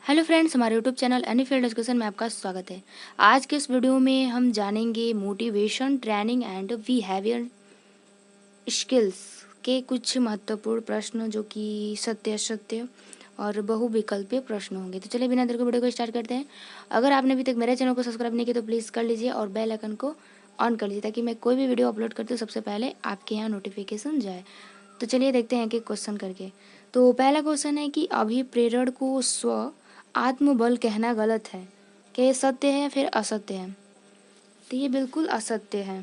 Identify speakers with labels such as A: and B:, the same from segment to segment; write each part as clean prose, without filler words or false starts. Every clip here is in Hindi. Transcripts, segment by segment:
A: हेलो फ्रेंड्स, हमारे YouTube channel any field discussion में आपका स्वागत है। आज के इस वीडियो में हम जानेंगे motivation training and behaviour skills के कुछ महत्वपूर्ण प्रश्न जो कि सत्य असत्य और बहुविकल्पीय प्रश्न होंगे। तो चलिए बिना देर के वीडियो को स्टार्ट करते हैं। अगर आपने अभी तक मेरे चैनल को सब्सक्राइब नहीं किया तो प्लीज़ कर लीजिए और बेल आइकन को ऑन कर लीजिए ताकि मैं कोई भी वीडियो अपलोड करती हूँ सबसे पहले आपके यहाँ नोटिफिकेशन जाए। तो चलिए देखते हैं कि क्वेश्चन करके। तो पहला क्वेश्चन है कि अभिप्रेरण को स्व आत्मबल कहना गलत है। क्या ये सत्य है या फिर असत्य है? तो ये बिल्कुल असत्य है,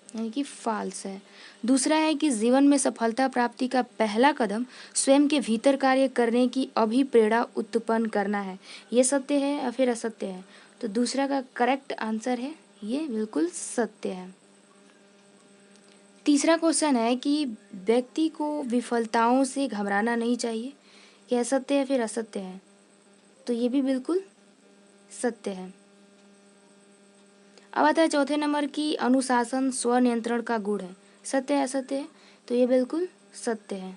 A: यानी कि फॉल्स है। दूसरा है कि जीवन में सफलता प्राप्ति का पहला कदम स्वयं के भीतर कार्य करने की अभिप्रेरणा उत्पन्न करना है। ये सत्य है या फिर असत्य है? तो दूसरा का करेक्ट आंसर है ये बिल्कुल सत्य है। तीसरा क्वेश्चन है कि व्यक्ति को विफलताओं से घबराना नहीं चाहिए। क्या सत्य है फिर असत्य है? तो ये भी बिल्कुल सत्य है। अब आता है चौथे नंबर की अनुशासन स्वनियंत्रण का गुण है। सत्य है असत्य है? तो ये बिल्कुल सत्य है,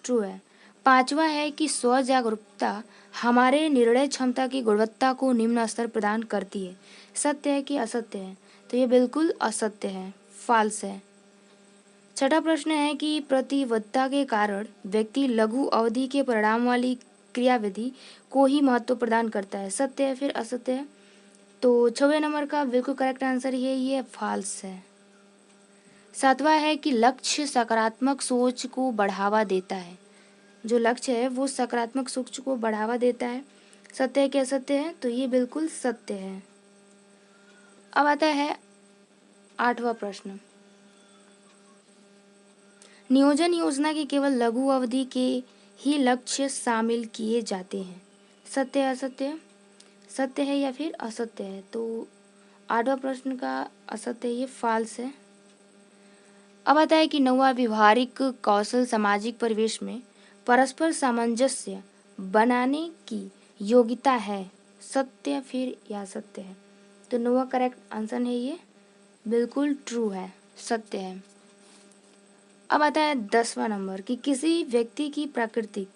A: ट्रू है। पांचवा है कि स्व जागरूकता हमारे निर्णय क्षमता की गुणवत्ता को निम्न स्तर प्रदान करती है। सत्य है कि असत्य है? तो ये बिल्कुल असत्य है, फॉल्स है। छठा प्रश्न है कि प्रतिबद्धता के कारण व्यक्ति लघु अवधि के परिणाम वाली क्रियाविधि को ही महत्व प्रदान करता है। सत्य है फिर असत्य है? तो 6वें नंबर का बिल्कुल करेक्ट आंसर ये फॉल्स है। सातवां है कि लक्ष्य सकारात्मक सोच को बढ़ावा देता है। जो लक्ष्य है वो सकारात्मक सोच को बढ़ावा देता है। सत्य है कि असत्य है? तो ये बिल्कुल सत्य है। अब आता है 8वां प्रश्न। नियोजन योजना के केवल लघु अवधि के ही लक्ष्य शामिल किए जाते हैं। सत्य है असत्य? सत्य है या फिर असत्य है? तो 8वां प्रश्न का असत्य, ये फॉल्स है। अब आता है कि 9वां व्यवहारिक कौशल सामाजिक परिवेश में परस्पर सामंजस्य बनाने की योग्यता है। सत्य फिर या असत्य है? तो 9वां करेक्ट आंसर है ये बिल्कुल ट्रू है, सत्य है। अब आता है 10वां नंबर कि किसी व्यक्ति की प्रकृति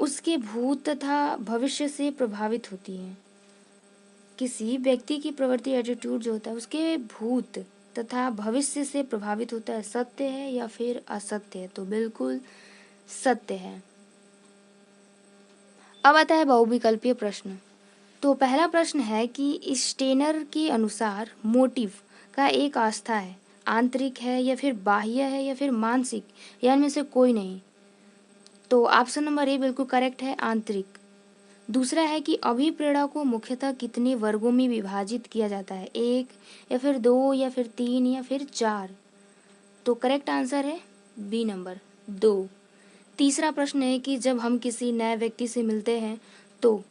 A: उसके भूत तथा भविष्य से प्रभावित होती है। किसी व्यक्ति की प्रवृत्ति एटीट्यूड जो होता है उसके भूत तथा भविष्य से प्रभावित होता है। सत्य है या फिर असत्य है? तो बिल्कुल सत्य है। अब आता है बहुविकल्पीय प्रश्न। तो पहला प्रश्न है कि स्टेनर के अनुसार मोटिव का एक आस्था है, आंतरिक है या फिर बाह्य है या फिर मानसिक, या इनमें से कोई नहीं। तो ऑप्शन नंबर ए बिल्कुल करेक्ट है, आंतरिक। दूसरा है कि अभिप्रेरणा को मुख्यतः कितने वर्गों में विभाजित किया जाता है, 1 या फिर 2 या फिर 3 या फिर 4? तो करेक्ट आंसर है बी नंबर 2। तीसरा प्रश्न है कि जब हम किसी नए व्यक्ति से मिलते हैं तो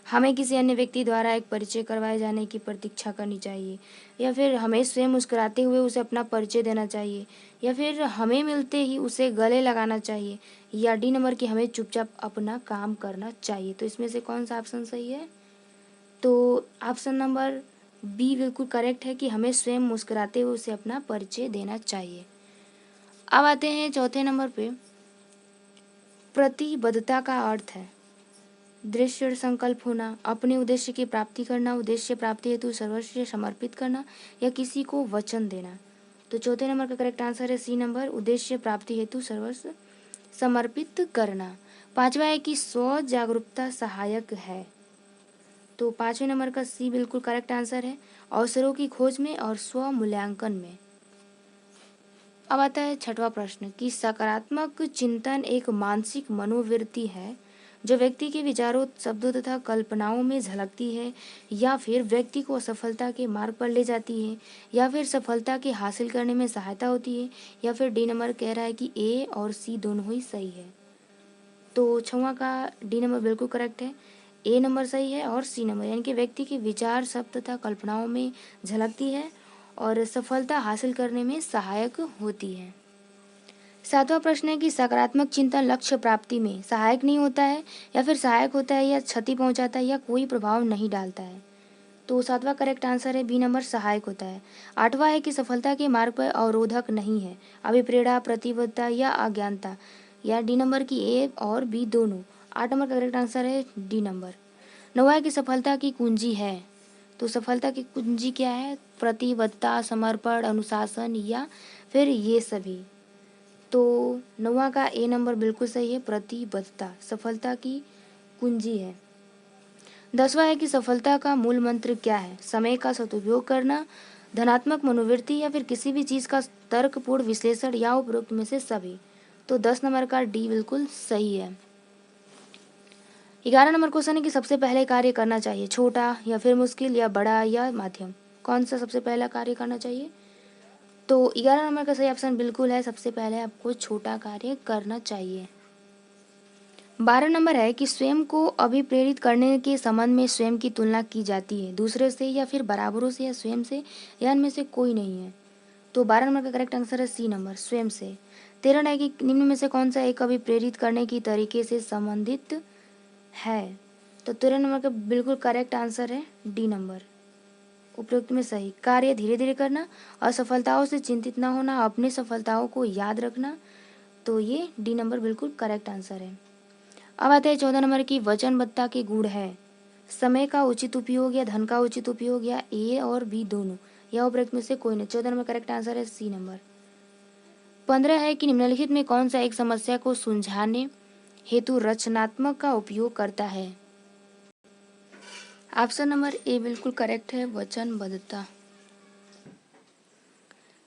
A: हमें किसी अन्य व्यक्ति द्वारा एक परिचय करवाए जाने की प्रतीक्षा करनी चाहिए, या फिर हमें स्वयं मुस्कुराते हुए उसे अपना परिचय देना चाहिए, या फिर हमें मिलते ही उसे गले लगाना चाहिए, या डी नंबर की हमें चुपचाप अपना काम करना चाहिए? तो इसमें से कौन सा ऑप्शन सही है? तो ऑप्शन नंबर बी बिल्कुल करेक्ट है कि हमें स्वयं मुस्कुराते हुए उसे अपना परिचय देना चाहिए। अब आते हैं चौथे नंबर पे। प्रतिबद्धता का अर्थ है दृश्य संकल्प होना, अपने उद्देश्य की प्राप्ति करना, उद्देश्य प्राप्ति हेतु सर्वस्व समर्पित करना, या किसी को वचन देना। तो चौथे नंबर का करेक्ट आंसर है सी नंबर, उद्देश्य प्राप्ति हेतु सर्वस्व समर्पित करना। पांचवा है कि स्व जागरूकता सहायक है। तो 5वें नंबर का सी बिल्कुल करेक्ट आंसर है, अवसरों की खोज में और स्व मूल्यांकन में। अब आता है 6वां प्रश्न कि सकारात्मक चिंतन एक मानसिक मनोवृत्ति है जो व्यक्ति के विचारों, शब्दों तथा कल्पनाओं में झलकती है, या फिर व्यक्ति को सफलता के मार्ग पर ले जाती है, या फिर सफलता के हासिल करने में सहायता होती है, या फिर डी नंबर कह रहा है कि ए और सी दोनों ही सही है। तो 6वां का डी नंबर बिल्कुल करेक्ट है, ए नंबर सही है और सी नंबर, यानी कि व्यक्ति के विचार, शब्द तथा कल्पनाओं में झलकती है और सफलता हासिल करने में सहायक होती है। 7वां प्रश्न है कि सकारात्मक चिंतन लक्ष्य प्राप्ति में सहायक नहीं होता है, या फिर सहायक होता है या क्षति पहुंचाता है, या कोई प्रभाव नहीं डालता है? तो 7वां करेक्ट आंसर है बी नंबर, सहायक होता है। 8वां है कि सफलता के मार्ग पर अवरोधक नहीं है, अभिप्रेरणा, प्रतिबद्धता या अज्ञानता, या डी नंबर की ए और बी दोनों? 8 नंबर का करेक्ट आंसर है डी नंबर। 9 है कि सफलता की कुंजी है। तो सफलता की कुंजी क्या है? प्रतिबद्धता, समर्पण, अनुशासन या फिर ये सभी। तो 9वां का ए नंबर बिल्कुल सही है, प्रतिबद्धता सफलता की कुंजी है। 10वां है कि सफलता का मूल मंत्र क्या है? समय का सदुपयोग करना, धनात्मक मनोवृत्ति या फिर किसी भी चीज़ का तर्कपूर्ण विश्लेषण या उपरोक्त में से सभी। तो 10 नंबर का डी बिल्कुल सही है। 11 नंबर क्वेश्चन है कि सबसे पहले कार्य करना चाहिए, छोटा या फिर मुश्किल या बड़ा या माध्यम, कौन सा सबसे पहला कार्य करना चाहिए? तो 11 नंबर का सही ऑप्शन बिल्कुल है, सबसे पहले आपको छोटा कार्य करना चाहिए। 12 नंबर है कि स्वयं को अभिप्रेरित करने के संबंध में स्वयं की तुलना की जाती है, दूसरे से या फिर बराबरों से या स्वयं से या इनमें से कोई नहीं है। तो 12 नंबर का करेक्ट आंसर है सी नंबर, स्वयं से। 13 है कि निम्न में से कौन सा एक अभिप्रेरित करने की तरीके से संबंधित है? तो 13 नंबर का बिल्कुल करेक्ट आंसर है डी नंबर, उपरोक्त में सही। कार्य धीरे धीरे करना, असफलताओं से चिंतित न होना, अपनी सफलताओं को याद रखना। तो ये डी नंबर बिल्कुल करेक्ट आंसर है। अब आते हैं 14 नंबर की वचनबद्धता के गुण है, समय का उचित उपयोग या धन का उचित उपयोग या ए और बी दोनों या उपरोक्त में से कोई नहीं। 14 नंबर करेक्ट आंसर है सी नंबर। 15 है कि निम्नलिखित में कौन सा एक समस्या को सुलझाने हेतु रचनात्मक का उपयोग करता है? ऑप्शन नंबर ए बिल्कुल करेक्ट है, वचनबद्धता।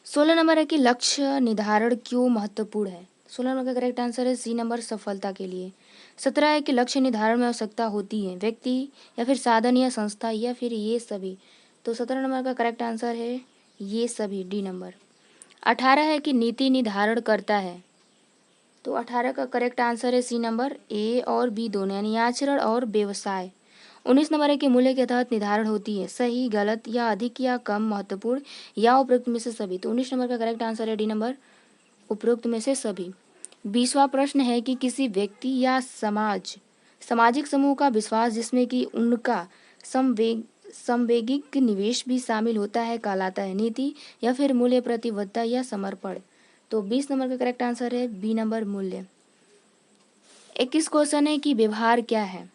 A: 16 नंबर है कि लक्ष्य निर्धारण क्यों महत्वपूर्ण है? 16 नंबर का करेक्ट आंसर है सी नंबर, सफलता के लिए। 17 है कि लक्ष्य निर्धारण में आवश्यकता होती है, व्यक्ति या फिर साधन या संस्था या फिर ये सभी। तो 17 नंबर का करेक्ट आंसर है ये सभी, डी नंबर। 18 है कि नीति निर्धारण करता है। तो 18 का करेक्ट आंसर है सी नंबर, ए और बी दोनों, यानी आचरण और व्यवसाय। 19 नंबर है कि मूल्य के तहत निर्धारण होती है, सही, गलत या अधिक या कम, महत्वपूर्ण या उपरोक्त में से सभी। तो 19 नंबर का करेक्ट आंसर है डी नंबर, उपरोक्त में से सभी। 20वां प्रश्न है कि किसी व्यक्ति या सामाजिक समूह का विश्वास जिसमें कि उनका संवेगिक निवेश भी शामिल होता है कहलाता है, नीति या फिर मूल्य, प्रतिबद्धता या समर्पण। तो 20 नंबर का करेक्ट आंसर है बी नंबर, मूल्य। 21 क्वेश्चन है कि व्यवहार क्या है?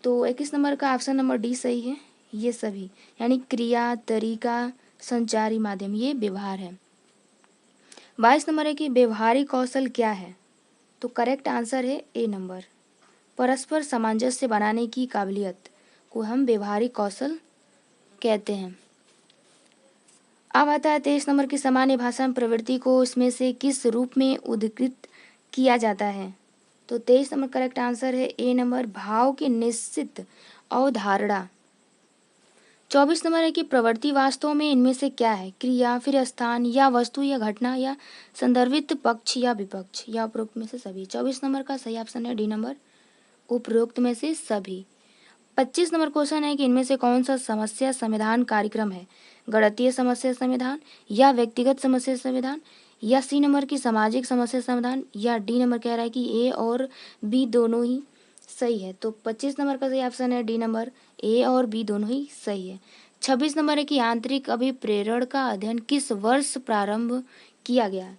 A: तो 21 नंबर का ऑप्शन नंबर डी सही है, ये सभी, यानी क्रिया, तरीका, संचारी माध्यम, ये व्यवहार है। 22 नंबर है कि व्यवहारिक कौशल क्या है? तो करेक्ट आंसर है ए नंबर, परस्पर सामंजस्य बनाने की काबिलियत को हम व्यवहारिक कौशल कहते हैं। अब आता है 23 नंबर की सामान्य भाषा में प्रवृत्ति को इसमें से किस रूप में उद्धृत किया जाता है? तो 23 नंबर करेक्ट आंसर है ए नंबर, भाव की निश्चित अवधारणा। 24 नंबर है कि प्रवृत्ति वास्तव में इनमें से क्या है? क्रिया, फिर स्थान या वस्तु या घटना या संदर्भित पक्ष या विपक्ष या उपरोक्त में से सभी। 24 नंबर का सही ऑप्शन है डी नंबर, उपरोक्त में से सभी। 25 नंबर क्वेश्चन है कि इनमें से कौन सा समस्या समाधान कार्यक्रम है? गणितीय समस्या समाधान या व्यक्तिगत समस्या समाधान या सी नंबर की सामाजिक समस्या समाधान या डी नंबर कह रहा है कि ए और बी दोनों ही सही है। तो 25 नंबर का सही ऑप्शन है डी नंबर, ए और बी दोनों ही सही है। 26 नंबर है कि आंतरिक अभिप्रेरण का अध्ययन किस वर्ष प्रारंभ किया गया?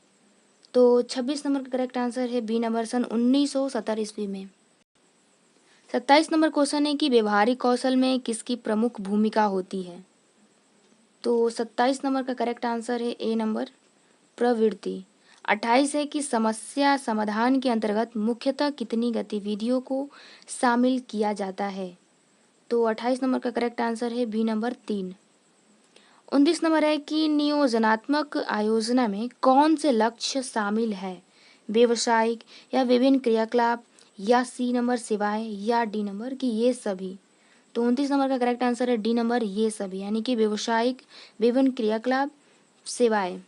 A: तो 26 नंबर का करेक्ट आंसर है बी नंबर, सन 1970 ईस्वी में। 27 नंबर क्वेश्चन है कि व्यवहारिक कौशल में किसकी प्रमुख भूमिका होती है? तो 27 नंबर का करेक्ट आंसर है ए नंबर, प्रवृत्ति। 28 है कि समस्या समाधान के अंतर्गत मुख्यतः कितनी गतिविधियों को शामिल किया जाता है? तो 28 नंबर का करेक्ट आंसर है बी नंबर, 3। 29 नंबर है कि नियोजनात्मक आयोजना में कौन से लक्ष्य शामिल है? व्यवसायिक या विभिन्न क्रियाकलाप या सी नंबर सेवाएं या डी नंबर की ये सभी। तो 29 नंबर का करेक्ट आंसर है डी नंबर, ये सभी, यानी कि व्यवसायिक, विभिन्न क्रियाकलाप, सेवाएं।